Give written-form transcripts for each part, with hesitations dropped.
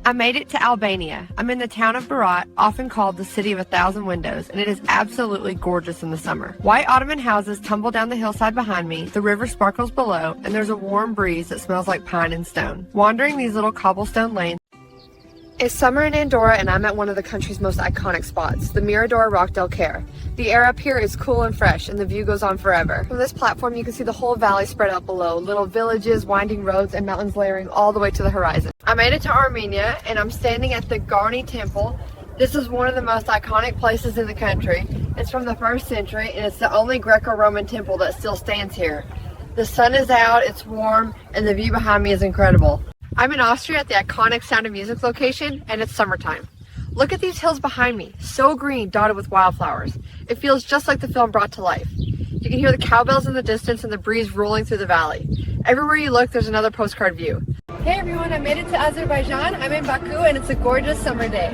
I made it to Albania. I'm in the town of Berat, often called the city of 1,000 windows, and it is absolutely gorgeous in the summer. White Ottoman houses tumble down the hillside behind me, the river sparkles below, and there's a warm breeze that smells like pine and stone. Wandering these little cobblestone lanes, it's summer in Andorra, and I'm at one of the country's most iconic spots, the Mirador Rock del Care. The air up here is cool and fresh, and the view goes on forever. From this platform, you can see the whole valley spread out below, little villages, winding roads, and mountains layering all the way to the horizon. I made it to Armenia, and I'm standing at the Garni Temple. This is one of the most iconic places in the country. It's from the 1st century, and it's the only Greco-Roman temple that still stands here. The sun is out, it's warm, and the view behind me is incredible. I'm in Austria at the iconic Sound of Music location, and it's summertime. Look at these hills behind me, so green, dotted with wildflowers. It feels just like the film brought to life. You can hear the cowbells in the distance and the breeze rolling through the valley. Everywhere you look, there's another postcard view. Hey everyone, I made it to Azerbaijan. I'm in Baku, and it's a gorgeous summer day.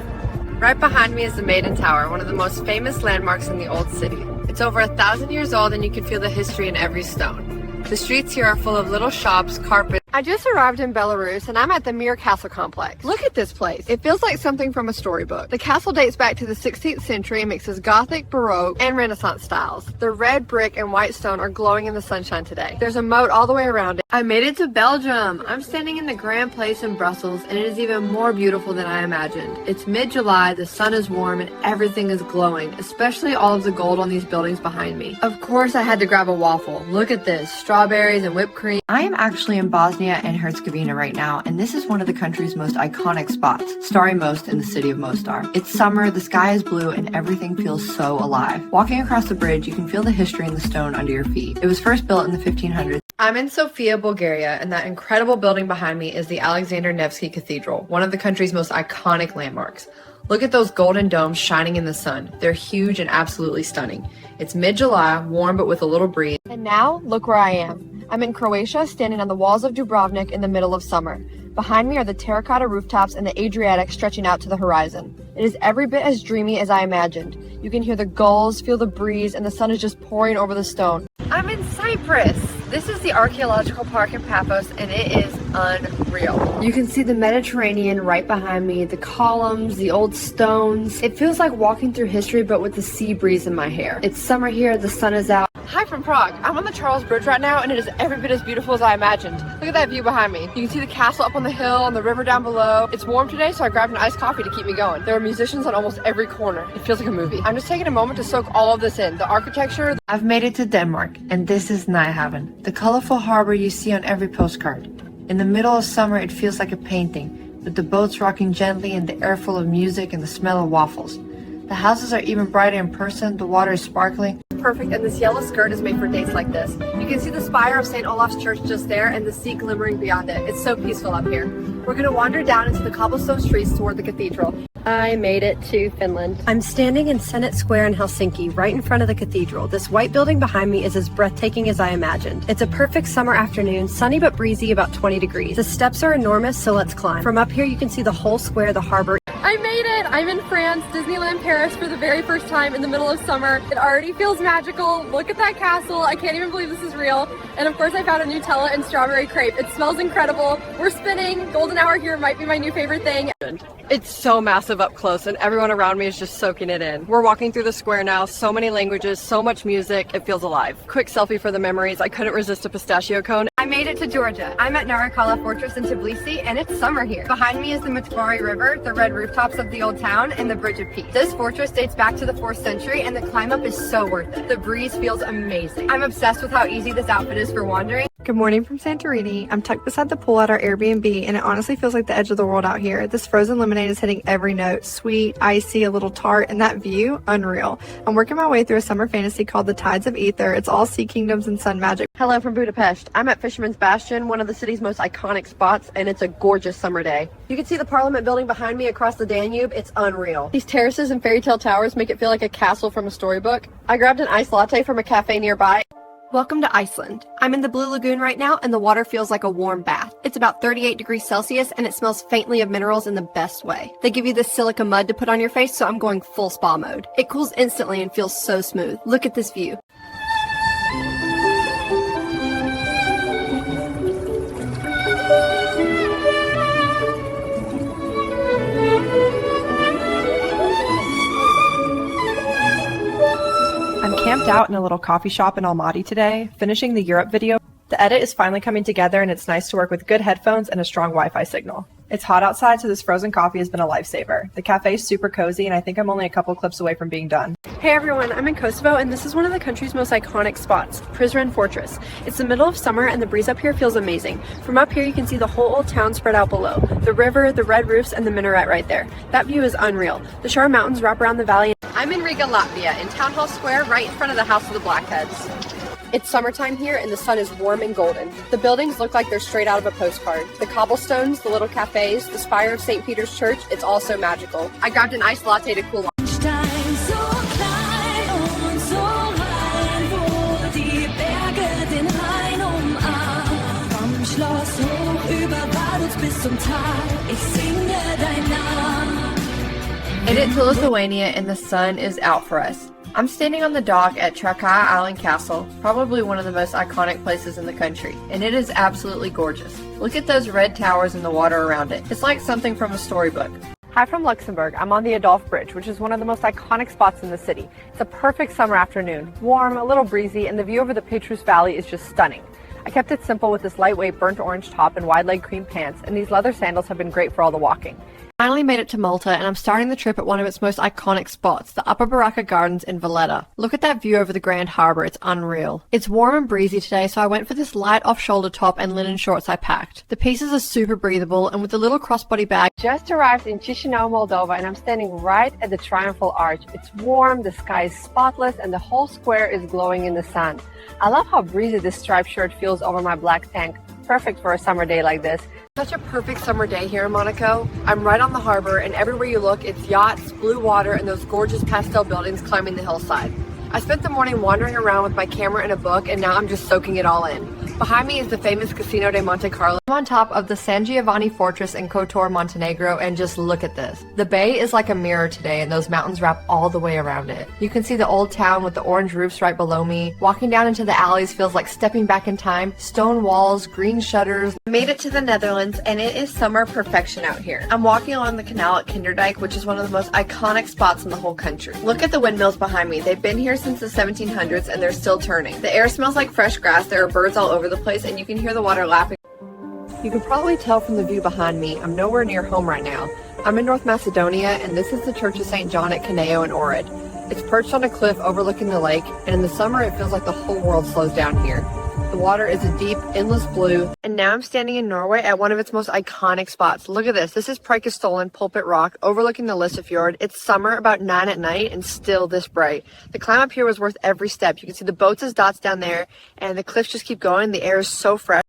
Right behind me is the Maiden Tower, one of the most famous landmarks in the old city. It's over 1,000 years old, and you can feel the history in every stone. The streets here are full of little shops, carpets. I just arrived in Belarus, and I'm at the Mir Castle complex. Look at this place. It feels like something from a storybook. The castle dates back to the 16th century and mixes Gothic, Baroque, and Renaissance styles. The red brick and white stone are glowing in the sunshine today. There's a moat all the way around it. I made it to Belgium. I'm standing in the Grand Place in Brussels, and it is even more beautiful than I imagined. It's mid-July, the sun is warm, and everything is glowing, especially all of the gold on these buildings behind me. Of course, I had to grab a waffle. Look at this, strawberries and whipped cream. I am actually in Bosnia and Herzegovina right now, and this is one of the country's most iconic spots, Stari Most in the city of Mostar. It's summer, the sky is blue, and everything feels so alive. Walking across the bridge, you can feel the history in the stone under your feet. It was first built in the 1500s. I'm in Sofia, Bulgaria, and that incredible building behind me is the Alexander Nevsky Cathedral, one of the country's most iconic landmarks. Look at those golden domes shining in the sun. They're huge and absolutely stunning. It's mid-July, warm but with a little breeze. And now, look where I am. I'm in Croatia, standing on the walls of Dubrovnik in the middle of summer. Behind me are the terracotta rooftops and the Adriatic stretching out to the horizon. It is every bit as dreamy as I imagined. You can hear the gulls, feel the breeze, and the sun is just pouring over the stone. I'm in Cyprus. This is the archaeological park in Paphos, and it is unreal. You can see the Mediterranean right behind me, the columns, the old stones. It feels like walking through history, but with the sea breeze in my hair. It's summer here, the sun is out. Hi from Prague. I'm on the Charles Bridge right now, and it is every bit as beautiful as I imagined. Look at that view behind me. You can see the castle up on the hill and the river down below. It's warm today, so I grabbed an iced coffee to keep me going. There are musicians on almost every corner. It feels like a movie. I'm just taking a moment to soak all of this in. The architecture. I've made it to Denmark, and this is Nyhavn, the colorful harbor you see on every postcard. In the middle of summer, it feels like a painting, with the boats rocking gently and the air full of music and the smell of waffles. The houses are even brighter in person, the water is sparkling. Perfect, and this yellow skirt is made for days like this. You can see the spire of St. Olaf's Church just there and the sea glimmering beyond it. It's so peaceful up here. We're going to wander down into the cobblestone streets toward the cathedral. I made it to Finland. I'm standing in Senate Square in Helsinki, right in front of the cathedral. This white building behind me is as breathtaking as I imagined. It's a perfect summer afternoon, sunny but breezy, about 20 degrees. The steps are enormous, so let's climb. From up here, you can see the whole square, the harbor. I made it! I'm in France, Disneyland Paris for the very first time in the middle of summer. It already feels magical. Look at that castle. I can't even believe this is real. And of course I found a Nutella and strawberry crepe. It smells incredible. We're spinning. Golden hour here might be my new favorite thing. It's so massive up close and everyone around me is just soaking it in. We're walking through the square now. So many languages, so much music. It feels alive. Quick selfie for the memories. I couldn't resist a pistachio cone. I made it to Georgia. I'm at Narikala Fortress in Tbilisi, and it's summer here. Behind me is the Matvari River, the red rooftops of the old town, and the Bridge of Peace. This fortress dates back to the 4th century, and the climb up is so worth it. The breeze feels amazing. I'm obsessed with how easy this outfit is for wandering. Good morning from Santorini. I'm tucked beside the pool at our Airbnb, and it honestly feels like the edge of the world out here. This frozen lemonade is hitting every note. Sweet, icy, a little tart, and that view, unreal. I'm working my way through a summer fantasy called The Tides of Ether. It's all sea kingdoms and sun magic. Hello from Budapest. I'm at Fisherman's Bastion, one of the city's most iconic spots, and it's a gorgeous summer day. You can see the Parliament building behind me across the Danube. It's unreal. These terraces and fairy tale towers make it feel like a castle from a storybook. I grabbed an iced latte from a cafe nearby. Welcome to Iceland. I'm in the Blue Lagoon right now, and the water feels like a warm bath. It's about 38 degrees Celsius, and it smells faintly of minerals in the best way. They give you this silica mud to put on your face, so I'm going full spa mode. It cools instantly and feels so smooth. Look at this view. camped out in a little coffee shop in Almaty today, finishing the Europe video. The edit is finally coming together and it's nice to work with good headphones and a strong Wi-Fi signal. It's hot outside, so this frozen coffee has been a lifesaver. The cafe is super cozy and I think I'm only a couple clips away from being done. Hey everyone, I'm in Kosovo and this is one of the country's most iconic spots, Prizren Fortress. It's the middle of summer and the breeze up here feels amazing. From up here you can see the whole old town spread out below. The river, the red roofs, and the minaret right there. That view is unreal. The Shar Mountains wrap around the valley. I'm in Riga, Latvia, in Town Hall Square, right in front of the House of the Blackheads. It's summertime here and the sun is warm and golden. The buildings look like they're straight out of a postcard. The cobblestones, the little cafes, the spire of St. Peter's Church, it's all so magical. I grabbed an iced latte to cool off. Made it to Lithuania and the sun is out for us. I'm standing on the dock at Trakai Island Castle, probably one of the most iconic places in the country, and it is absolutely gorgeous. Look at those red towers and the water around it. It's like something from a storybook. Hi from Luxembourg. I'm on the Adolphe Bridge, which is one of the most iconic spots in the city. It's a perfect summer afternoon, warm, a little breezy, and the view over the Petrus Valley is just stunning. I kept it simple with this lightweight burnt orange top and wide leg cream pants, and these leather sandals have been great for all the walking. Finally made it to Malta, and I'm starting the trip at one of its most iconic spots, the Upper Baraka Gardens in Valletta. Look at that view over the Grand Harbor, it's unreal. It's warm and breezy today, so I went for this light off-shoulder top and linen shorts I packed. The pieces are super breathable, and with the little crossbody bag. Just arrived in Chisinau, Moldova, and I'm standing right at the Triumphal Arch. It's warm, the sky is spotless, and the whole square is glowing in the sun. I love how breezy this striped shirt feels over my black tank. Perfect for a summer day like this. Such a perfect summer day here in Monaco. I'm right on the harbor, and everywhere you look, it's yachts, blue water, and those gorgeous pastel buildings climbing the hillside. I spent the morning wandering around with my camera and a book, and now I'm just soaking it all in. Behind me is the famous Casino de Monte Carlo. I'm on top of the San Giovanni Fortress in Kotor, Montenegro, and just look at this. The bay is like a mirror today, and those mountains wrap all the way around it. You can see the old town with the orange roofs right below me. Walking down into the alleys feels like stepping back in time. Stone walls, green shutters. I made it to the Netherlands, and it is summer perfection out here. I'm walking along the canal at Kinderdijk, which is one of the most iconic spots in the whole country. Look at the windmills behind me. They've been here since the 1700s, and they're still turning. The air smells like fresh grass. There are birds all over the place, and you can hear the water lapping. You can probably tell from the view behind me, I'm nowhere near home right now. I'm in North Macedonia, and this is the Church of St. John at Kaneo in Ohrid. It's perched on a cliff overlooking the lake, and in the summer it feels like the whole world slows down here. The water is a deep, endless blue, and now I'm standing in Norway at one of its most iconic spots. Look at this. This is Preikestolen Pulpit Rock, overlooking the Lysefjord. It's summer, about 9 at night, and still this bright. The climb up here was worth every step. You can see the boats as dots down there, and the cliffs just keep going. The air is so fresh.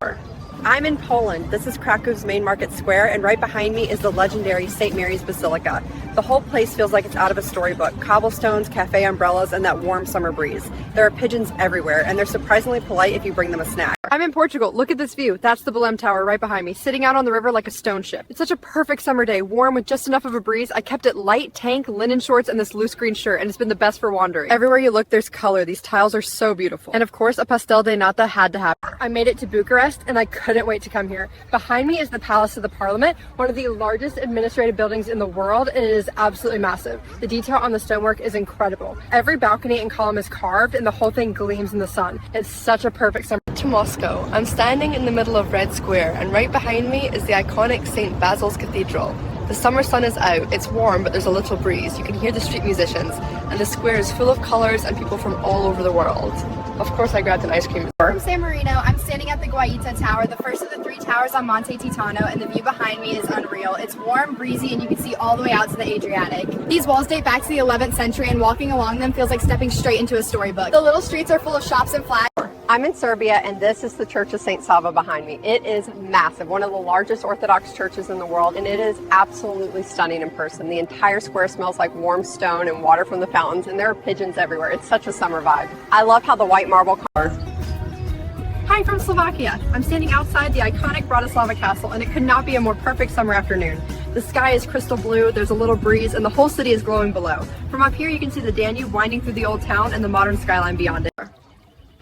I'm in Poland. This is Krakow's main market square, and right behind me is the legendary St. Mary's Basilica. The whole place feels like it's out of a storybook. Cobblestones, cafe umbrellas, and that warm summer breeze. There are pigeons everywhere, and they're surprisingly polite if you bring them a snack. I'm in Portugal. Look at this view. That's the Belém Tower right behind me, sitting out on the river like a stone ship. It's such a perfect summer day, warm with just enough of a breeze. I kept it light, tank, linen shorts, and this loose green shirt, and it's been the best for wandering. Everywhere you look, there's color. These tiles are so beautiful. And of course, a pastel de nata had to happen. I made it to Bucharest, and I couldn't wait to come here. Behind me is the Palace of the Parliament, one of the largest administrative buildings in the world, and it is absolutely massive. The detail on the stonework is incredible. Every balcony and column is carved, and the whole thing gleams in the sun. It's such a perfect summer. To Moscow. I'm standing in the middle of Red Square, and right behind me is the iconic St. Basil's Cathedral. The summer sun is out, it's warm, but there's a little breeze. You can hear the street musicians, and the square is full of colors and people from all over the world. Of course, I grabbed an ice cream. From San Marino, I'm standing at the Guaita Tower, the first of the 3 towers on Monte Titano, and the view behind me is unreal. It's warm, breezy, and you can see all the way out to the Adriatic. These walls date back to the 11th century, and walking along them feels like stepping straight into a storybook. The little streets are full of shops and flags. I'm in Serbia, and this is the Church of St. Sava behind me. It is massive, one of the largest Orthodox churches in the world, and it is absolutely stunning in person. The entire square smells like warm stone and water from the fountains, and there are pigeons everywhere. It's such a summer vibe. I love how the white marble color. Hi from Slovakia. I'm standing outside the iconic Bratislava Castle, and it could not be a more perfect summer afternoon. The sky is crystal blue, there's a little breeze, and the whole city is glowing below. From up here, you can see the Danube winding through the old town and the modern skyline beyond it.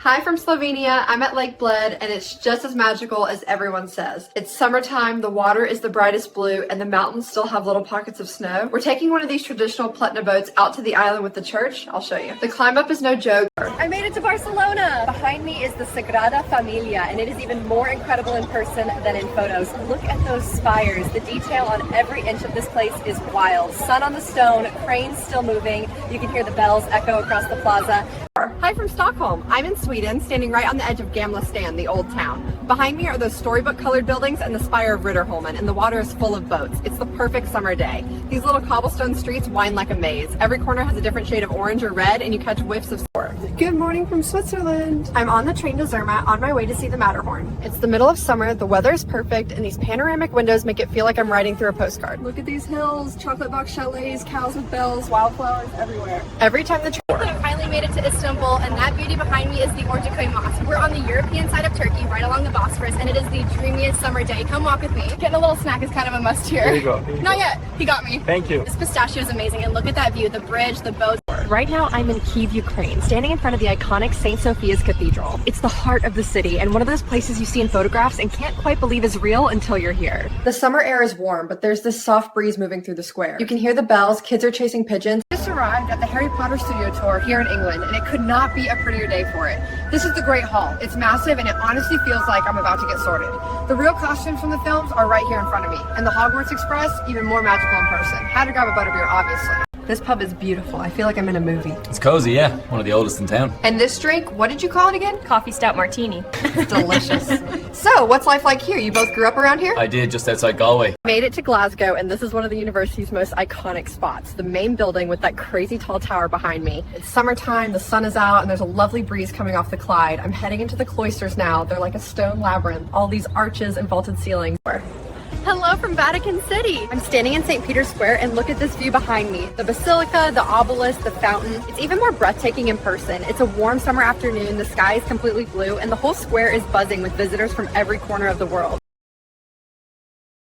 Hi from Slovenia. I'm at Lake Bled and it's just as magical as everyone says. It's summertime, the water is the brightest blue, and the mountains still have little pockets of snow. We're taking one of these traditional Pletna boats out to the island with the church. I'll show you. The climb up is no joke. I made it to Barcelona! Behind me is the Sagrada Familia, and it is even more incredible in person than in photos. Look at those spires. The detail on every inch of this place is wild. Sun on the stone, cranes still moving. You can hear the bells echo across the plaza. Hi from Stockholm. I'm in Sweden, standing right on the edge of Gamla Stan, the old town. Behind me are those storybook colored buildings and the spire of Ritterholmen, and the water is full of boats. It's the perfect summer day. These little cobblestone streets wind like a maze. Every corner has a different shade of orange or red, and you catch whiffs of sport. Good morning from Switzerland. I'm on the train to Zermatt on my way to see the Matterhorn. It's the middle of summer, the weather is perfect, and these panoramic windows make it feel like I'm riding through a postcard. Look at these hills, chocolate box chalets, cows with bells, wildflowers everywhere. Every time the train I finally made it to Istanbul, and that beauty behind me is the Ortaköy Mosque. We're on the European side of Turkey, right along the Bosphorus, and it is the dreamiest summer day. Come walk with me. Getting a little snack is kind of a must here. There you go. Not yet. He got me. Thank you. This pistachio is amazing, and look at that view, the bridge, the boats. Right now I'm in Kyiv, Ukraine, standing in front of the iconic St. Sophia's Cathedral. It's the heart of the city and one of those places you see in photographs and can't quite believe is real until you're here. The summer air is warm, but there's this soft breeze moving through the square. You can hear the bells, kids are chasing pigeons. Just arrived at the Harry Potter studio tour here in England, and it could not be a prettier day for it. This is the Great Hall. It's massive, and it honestly feels like I'm about to get sorted. The real costumes from the films are right here in front of me, and the Hogwarts Express, even more magical in person. Had to grab a butterbeer, obviously. This pub is beautiful. I feel like I'm in a movie. It's cozy, yeah. One of the oldest in town. And this drink, what did you call it again? Coffee stout martini. Delicious. So, what's life like here? You both grew up around here? I did, just outside Galway. Made it to Glasgow, and this is one of the university's most iconic spots, the main building with that crazy tall tower behind me. It's summertime, the sun is out, and there's a lovely breeze coming off the Clyde. I'm heading into the cloisters now. They're like a stone labyrinth, all these arches and vaulted ceilings. Hello from Vatican City. I'm standing in St. Peter's Square and look at this view behind me. The basilica, the obelisk, the fountain. It's even more breathtaking in person. It's a warm summer afternoon, the sky is completely blue, and the whole square is buzzing with visitors from every corner of the world.